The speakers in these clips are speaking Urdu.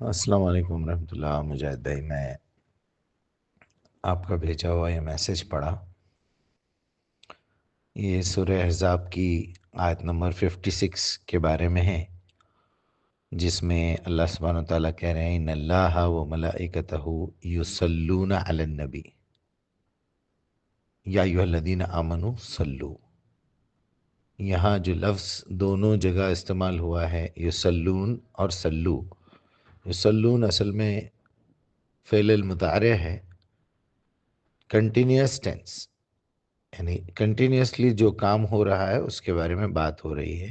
السلام علیکم ورحمۃ اللہ۔ مجاہد بھائی، میں آپ کا بھیجا ہوا یہ میسج پڑھا۔ یہ سورہ احزاب کی آیت نمبر 56 کے بارے میں ہے، جس میں اللہ سبحانہ و تعالیٰ کہہ رہے ہیں ان اللہ و ملائکتہ یصلون علی النبی یا ایھا الذین آمنوا صلو۔ یہاں جو لفظ دونوں جگہ استعمال ہوا ہے، یصلون اور صلو۔ یصلون اصل میں فعل المضارع ہے، کنٹینیوس ٹینس، یعنی کنٹینیوسلی جو کام ہو رہا ہے اس کے بارے میں بات ہو رہی ہے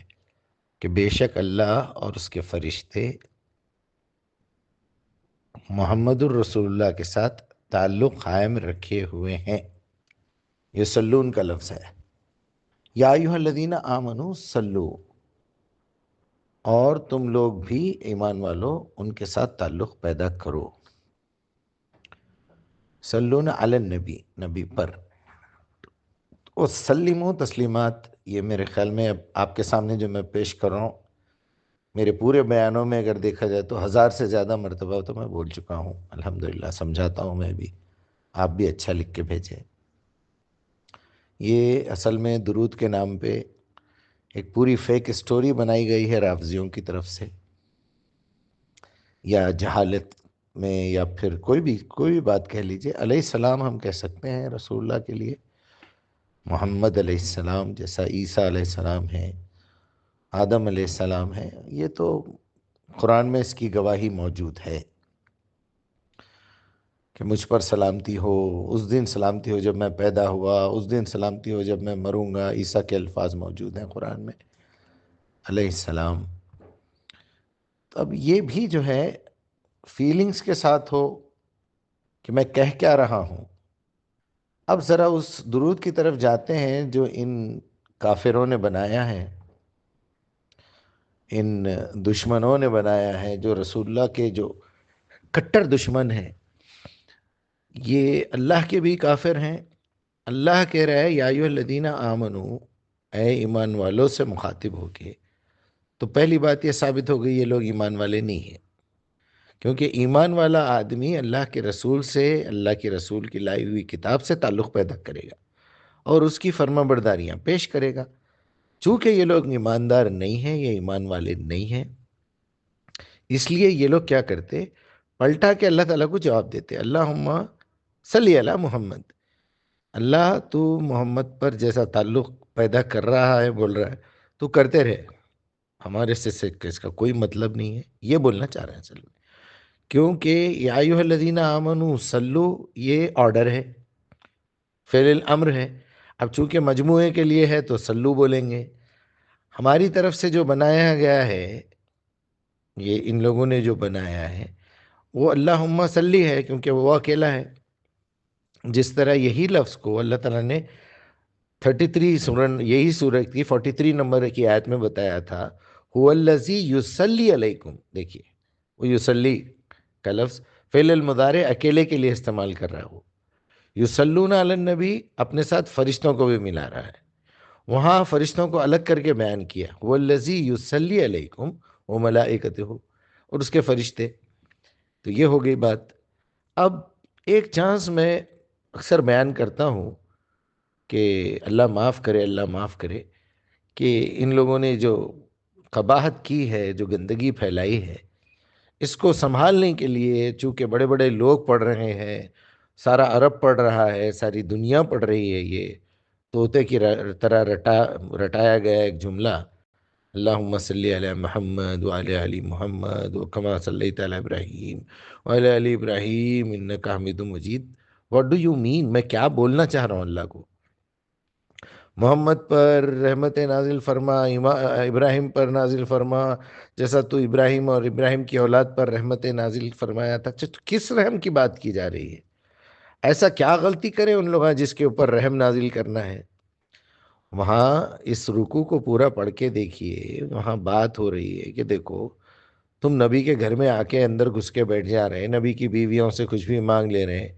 کہ بے شک اللہ اور اس کے فرشتے محمد الرسول اللہ کے ساتھ تعلق قائم رکھے ہوئے ہیں۔ یہ سلون کا لفظ ہے۔ یا ایھا الذین آمنوا صلو، اور تم لوگ بھی ایمان والو ان کے ساتھ تعلق پیدا کرو۔ صلون علی النبی، نبی پر، اور سلمو تسلیمات۔ یہ میرے خیال میں اب آپ کے سامنے جو میں پیش کر رہا ہوں، میرے پورے بیانوں میں اگر دیکھا جائے تو 1000 سے زیادہ مرتبہ تو میں بول چکا ہوں، الحمدللہ سمجھاتا ہوں میں بھی، آپ بھی اچھا لکھ کے بھیجیں۔ یہ اصل میں درود کے نام پہ ایک پوری فیک اسٹوری بنائی گئی ہے رافضیوں کی طرف سے، یا جہالت میں، یا پھر کوئی بھی بات کہہ لیجئے۔ علیہ السلام ہم کہہ سکتے ہیں رسول اللہ کے لیے، محمد علیہ السلام جیسا عیسیٰ علیہ السلام ہے، آدم علیہ السلام ہے، یہ تو قرآن میں اس کی گواہی موجود ہے کہ مجھ پر سلامتی ہو، اس دن سلامتی ہو جب میں پیدا ہوا، اس دن سلامتی ہو جب میں مروں گا۔ عیسیٰ کے الفاظ موجود ہیں قرآن میں، علیہ السلام۔ اب یہ بھی جو ہے فیلنگز کے ساتھ ہو کہ میں کہہ کیا رہا ہوں۔ اب ذرا اس درود کی طرف جاتے ہیں جو ان کافروں نے بنایا ہے، ان دشمنوں نے بنایا ہے، جو رسول اللہ کے جو کٹر دشمن ہیں۔ یہ اللہ کے بھی کافر ہیں۔ اللہ کہہ رہا ہے یا ایھا الذین آمنو، اے ایمان والوں سے مخاطب ہو کے، تو پہلی بات یہ ثابت ہو گئی یہ لوگ ایمان والے نہیں ہیں، کیونکہ ایمان والا آدمی اللہ کے رسول سے، اللہ کے رسول کی لائی ہوئی کتاب سے تعلق پیدا کرے گا اور اس کی فرما برداریاں پیش کرے گا۔ چونکہ یہ لوگ ایماندار نہیں ہیں، یہ ایمان والے نہیں ہیں، اس لیے یہ لوگ کیا کرتے، پلٹا کے اللہ تعالیٰ کو جواب دیتے، اللہم صلی علی محمد، اللہ تو محمد پر جیسا تعلق پیدا کر رہا ہے، بول رہا ہے، تو کرتے رہے، ہمارے سے اس کا کوئی مطلب نہیں ہے، یہ بولنا چاہ رہے ہیں اصل میں۔ کیونکہ یا ایھا الذین آمنوا صلو یہ آرڈر ہے، فعل الامر ہے۔ اب چونکہ مجموعے کے لیے ہے تو صلو بولیں گے۔ ہماری طرف سے جو بنایا گیا ہے، یہ ان لوگوں نے جو بنایا ہے وہ اللہم صلی ہے، کیونکہ وہ اکیلا ہے۔ جس طرح یہی لفظ کو اللہ تعالیٰ نے 33 سورہ، یہی سورہ کی 43 نمبر کی آیت میں بتایا تھا، هو الذی یصلی علیکم۔ دیکھیے، وہ یصلی کا لفظ فعل المضارع اکیلے کے لیے استعمال کر رہا ہے، وہ یصلون علی النبی اپنے ساتھ فرشتوں کو بھی ملا رہا ہے، وہاں فرشتوں کو الگ کر کے بیان کیا، هو الذی یصلی علیکم وملائکتہ، اور اس کے فرشتے۔ تو یہ ہو گئی بات۔ اب ایک چانس میں اکثر بیان کرتا ہوں کہ اللہ معاف کرے، اللہ معاف کرے، کہ ان لوگوں نے جو قباحت کی ہے، جو گندگی پھیلائی ہے، اس کو سنبھالنے کے لیے چونکہ بڑے بڑے لوگ پڑھ رہے ہیں، سارا عرب پڑھ رہا ہے، ساری دنیا پڑھ رہی ہے، یہ طوطے کی طرح رٹایا گیا ایک جملہ، اللہم صلی علی محمد وعلی آل محمد وکما صلیت علی ابراہیم وعلی آل ابراہیم انک حمید مجید۔ What do you mean? میں کیا بولنا چاہ رہا ہوں اللہ کو؟ محمد پر رحمت نازل فرما، ابراہیم پر نازل فرما، جیسا تو ابراہیم اور ابراہیم کی اولاد پر رحمت نازل فرمایا تھا۔ کس رحم کی بات کی جا رہی ہے؟ ایسا کیا غلطی کرے ان لوگ جس کے اوپر رحم نازل کرنا ہے؟ وہاں اس رکوع کو پورا پڑھ کے دیکھیے، وہاں بات ہو رہی ہے کہ دیکھو، تم نبی کے گھر میں آ کے اندر گھس کے بیٹھ جا رہے ہیں، نبی کی بیویوں سے کچھ بھی مانگ لے رہے ہیں،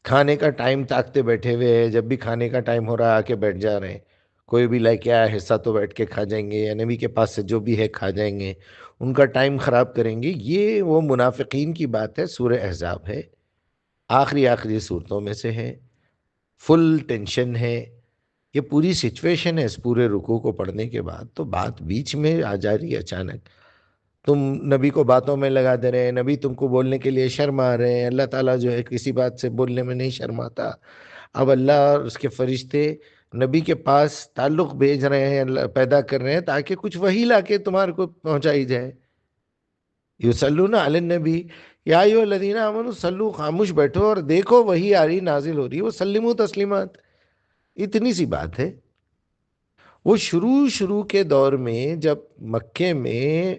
کھانے کا ٹائم تاکتے بیٹھے ہوئے ہیں، جب بھی کھانے کا ٹائم ہو رہا آ کے بیٹھ جا رہے ہیں، کوئی بھی لے کے آیا حصہ تو بیٹھ کے کھا جائیں گے، یا نبی کے پاس سے جو بھی ہے کھا جائیں گے۔ ان کا ٹائم خراب کریں گے. یہ وہ منافقین کی بات ہے. سورہ احزاب ہے, آخری صورتوں میں سے ہے, فل ٹینشن ہے. یہ پوری سچویشن ہے اس پورے رکوع کو پڑھنے کے بعد. تو بات بیچ میں آ جا رہی ہے اچانک. تم نبی کو باتوں میں لگا دے رہے ہیں, نبی تم کو بولنے کے لیے شرما رہے ہیں. اللہ تعالیٰ جو ہے کسی بات سے بولنے میں نہیں شرماتا. اب اللہ اور اس کے فرشتے نبی کے پاس تعلق بھیج رہے ہیں, اللہ پیدا کر رہے ہیں تاکہ کچھ وحی لا کے تمہارے کو پہنچائی جائے. یصلون علی النبی یا ایھا الذین آمنوا صلوا, خاموش بیٹھو اور دیکھو وحی آ رہی نازل ہو رہی ہے. وہ سلموا تسلیمات, اتنی سی بات ہے. وہ شروع کے دور میں جب مکے میں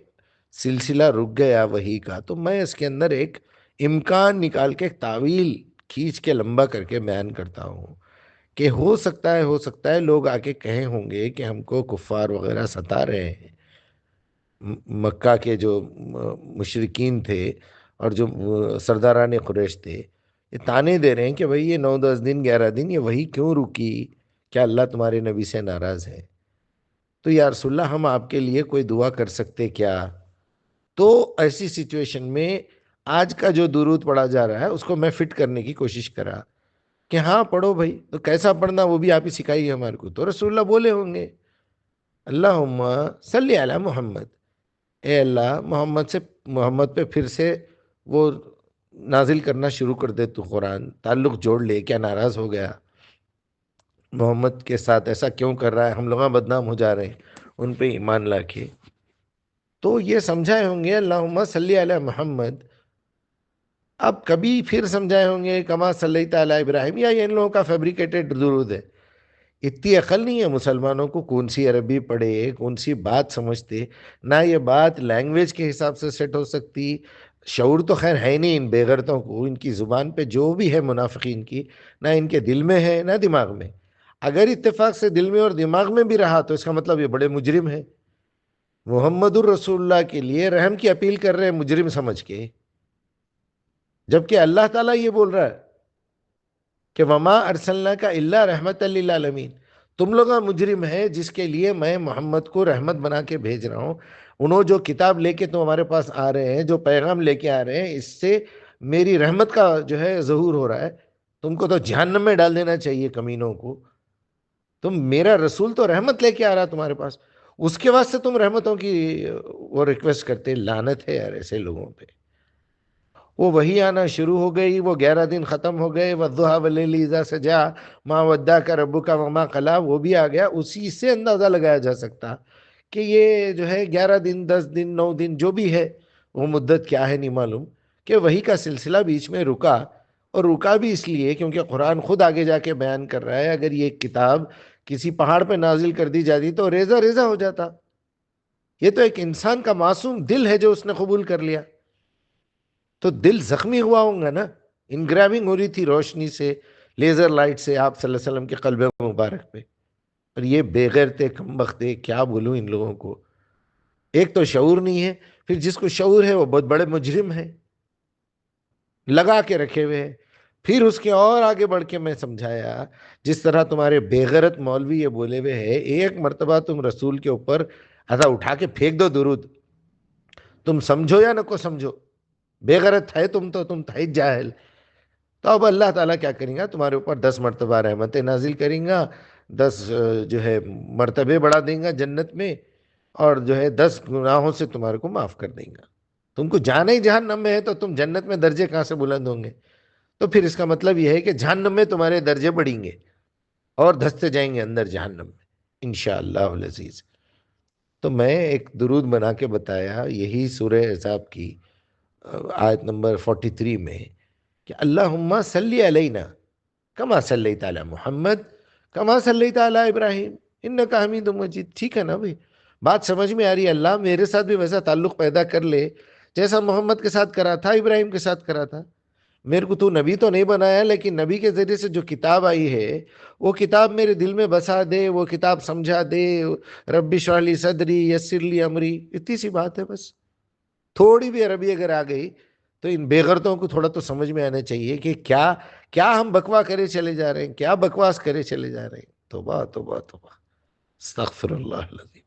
سلسلہ رک گیا وحی کا, تو میں اس کے اندر ایک امکان نکال کے ایک تعویل کھینچ کے لمبا کر کے بیان کرتا ہوں کہ ہو سکتا ہے لوگ آ کے کہیں ہوں گے کہ ہم کو کفار وغیرہ ستا رہے ہیں. مکہ کے جو مشرکین تھے اور جو سرداران قریش تھے, یہ تانے دے رہے ہیں کہ بھئی یہ 9-10 دن 11 دن یہ وحی کیوں رکی, کیا اللہ تمہارے نبی سے ناراض ہے؟ تو یا رسول اللہ ہم آپ کے لیے کوئی دعا کر سکتے کیا؟ تو ایسی سچویشن میں آج کا جو درود پڑھا جا رہا ہے اس کو میں فٹ کرنے کی کوشش کرا کہ ہاں پڑھو بھائی. تو کیسا پڑھنا وہ بھی آپ ہی سکھائیے ہمارے کو. تو رسول اللہ بولے ہوں گے اللہم صلی علی محمد, اے اللہ محمد پہ پھر سے وہ نازل کرنا شروع کر دے. تو قرآن تعلق جوڑ لے, کیا ناراض ہو گیا محمد کے ساتھ, ایسا کیوں کر رہا ہے, ہم لوگ بدنام ہو جا رہے ہیں ان پہ ایمان لا کے. تو یہ سمجھائے ہوں گے اللہم صلی علی محمد. اب کبھی پھر سمجھائے ہوں گے کما صلیت علی ابراہیم, یا یہ ان لوگوں کا فیبریکیٹڈ درود ہے. اتنی عقل نہیں ہے مسلمانوں کو کون سی عربی پڑھے, کون سی بات سمجھتے. نہ یہ بات لینگویج کے حساب سے سیٹ ہو سکتی. شعور تو خیر ہے نہیں ان بے غیرتوں کو, ان کی زبان پہ جو بھی ہے منافقین کی, نہ ان کے دل میں ہے نہ دماغ میں. اگر اتفاق سے دل میں اور دماغ میں بھی رہا تو اس کا مطلب یہ بڑے مجرم ہیں. محمد الرسول اللہ کے لیے رحم کی اپیل کر رہے ہیں مجرم سمجھ کے, جبکہ اللہ تعالیٰ یہ بول رہا ہے کہ وما ارسلناک الا رحمت للعالمین. تم لوگ مجرم ہے جس کے لیے میں محمد کو رحمت بنا کے بھیج رہا ہوں. انہوں جو کتاب لے کے تم ہمارے پاس آ رہے ہیں, جو پیغام لے کے آ رہے ہیں, اس سے میری رحمت کا جو ہے ظہور ہو رہا ہے. تم کو تو جہنم میں ڈال دینا چاہیے کمینوں کو. تم میرا رسول تو رحمت لے کے آ رہا تمہارے پاس, اس کے واسطے تم رحمتوں کی وہ ریکویسٹ کرتے. لعنت ہے یار ایسے لوگوں پہ. وہ وہی آنا شروع ہو گئی, وہ 11 دن ختم ہو گئے. والضحیٰ واللیل اذا سجا ما ودعک ربک وما قلی, وہ بھی آ گیا. اسی سے اندازہ لگایا جا سکتا کہ یہ جو ہے 11 دن 10 دن 9 دن جو بھی ہے وہ مدت کیا ہے نہیں معلوم, کہ وہی کا سلسلہ بیچ میں رکا. اور رکا بھی اس لیے کیونکہ قرآن خود آگے جا کے بیان کر رہا ہے اگر یہ کتاب کسی پہاڑ پہ نازل کر دی جاتی تو ریزہ ریزہ ہو جاتا. یہ تو ایک انسان کا معصوم دل ہے جو اس نے قبول کر لیا, تو دل زخمی ہوا ہوں گا نا. انگریونگ ہو رہی تھی روشنی سے, لیزر لائٹ سے آپ صلی اللہ علیہ وسلم کے قلب مبارک پہ. اور یہ بے غیرتے کمبختے, کیا بولوں ان لوگوں کو. ایک تو شعور نہیں ہے, پھر جس کو شعور ہے وہ بہت بڑے مجرم ہے, لگا کے رکھے ہوئے ہیں. پھر اس کے اور آگے بڑھ کے میں سمجھایا جس طرح تمہارے بے غیرت مولوی یہ بولے ہوئے ہے, ایک مرتبہ تم رسول کے اوپر ایسا اٹھا کے پھینک دو درود, تم سمجھو یا نہ کو سمجھو, بے غیرت ہے تم تو, تم تھے جاہل. تو اب اللہ تعالیٰ کیا کریں گا, تمہارے اوپر 10 مرتبہ رحمتیں نازل کریں گا, 10 جو ہے مرتبے بڑھا دیں گا جنت میں, اور جو ہے 10 گناہوں سے تمہارے کو معاف کر دیں گا. تم کو جانا ہی جہنم میں ہے تو تم جنت میں درجے کہاں سے بلند ہوں گے؟ تو پھر اس کا مطلب یہ ہے کہ جہنم میں تمہارے درجے بڑھیں گے اور دھستے جائیں گے اندر جہنم میں انشاءاللہ العزیز. تو میں ایک درود بنا کے بتایا یہی سورہ احزاب کی آیت نمبر 43 میں کہ اللہم صلی علینا کما صلیت علی محمد کما صلیت علی ابراہیم انکا حمید مجید. ٹھیک ہے نا بھائی, بات سمجھ میں آ رہی ہے؟ اللہ میرے ساتھ بھی ویسا تعلق پیدا کر لے جیسا محمد کے ساتھ کرا تھا, ابراہیم کے ساتھ کرا تھا. میرے کو تو نبی تو نہیں بنایا, لیکن نبی کے ذریعے سے جو کتاب آئی ہے وہ کتاب میرے دل میں بسا دے, وہ کتاب سمجھا دے. رب اشرح لی صدری یسر لی امری, اتنی سی بات ہے بس. تھوڑی بھی عربی اگر آ گئی تو ان بے غیرتوں کو تھوڑا تو سمجھ میں آنا چاہیے کہ کیا ہم بکوا کرے چلے جا رہے ہیں, کیا بکواس کرے چلے جا رہے ہیں. توبہ توبہ توبہ, استغفر اللہ العظیم.